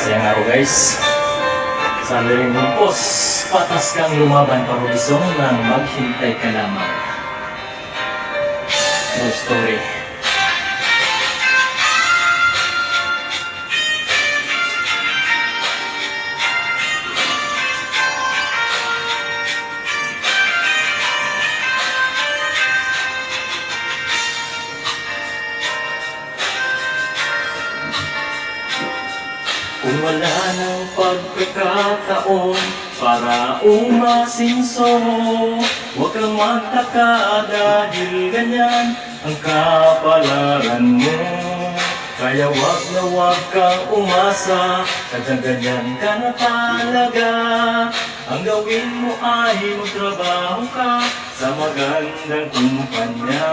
Masayang araw guys. Sa liring bumpos, patas kang lumaban parubisong nang maghintay ka lamang. True story. Kung wala ng pagkakataon para umasinso, huwag kang magtaka dahil ganyan ang kapalaran mo. Kaya wag na wag kang umasa, ganyan ka na talaga. Ang gawin mo ay magtrabaho ka sa magandang kumpanya.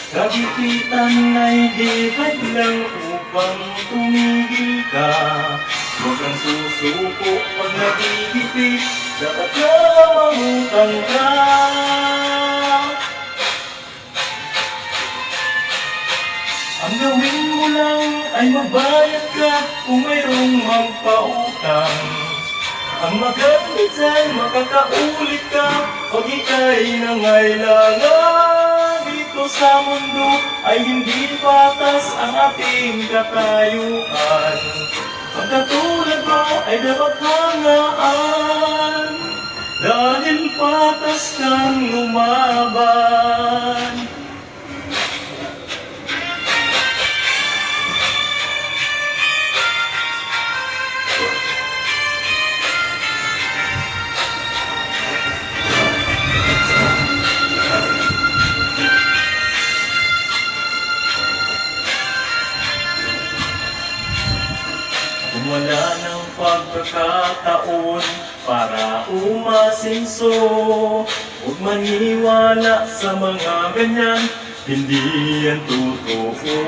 Kagipitan ay di hadlang upang tumigil ka. Huwag kang susuko pag nagigipit, dapat na mangutang ka. Ang gawin mo lang ay magbayad ka kung mayroong magpautang. Ang magandit ay makakaulit ka pag ika'y nangailangan. Dito sa mundo ay hindi patas ang ating katayuan. Pagkatulad mo ay dapat hangaan, dahil patas kang lumaban. Kung wala ng pagkakataon para umasinso, huwag maniwala sa mga ganyan, hindi yan totoo.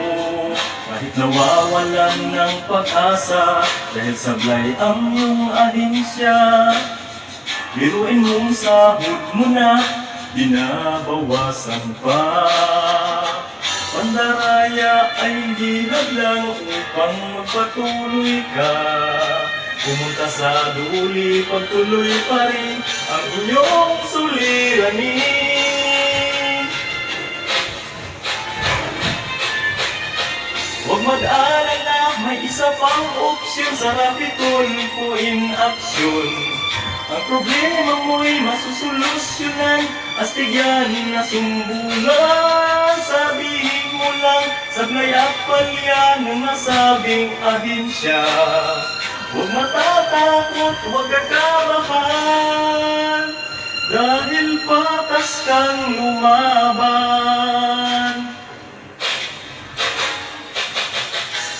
Kahit nawawalan ng pag-asa dahil sablay ang iyong ahensya, biruin mong sahod mo na, binabawasan pa. Pandaraya ay hindi hadlang upang magpatuloy ka. Pumunta sa duli, pagtuloy pa rin ang iyong suliranin. Huwag mag-alala, may isa pang opsyon sa rapid tulfo in action. Ang problema mo'y masusolusyonan, astigyan na sumbungan. Sabihin mo lang, sablay at palya ng nasabing ahensya. Huwag matatakot, huwag kakabahan, dahil patas kang lumaban.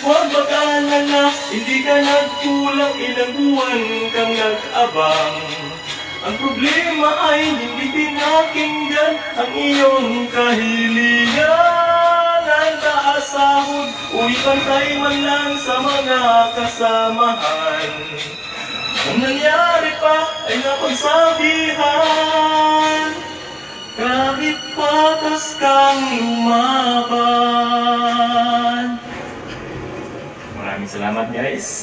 Huwag mag-alala, hindi ka nagkulang, ilang buwan kang nag-abang. Ang problema ay hindi pinakinggan ang iyong kahilingan. Ang taas sahod, uy pantay man lang sa mga kasamahan. Ang nangyari pa ay napagsabihan, kahit patas kang lumaban. Maraming salamat guys.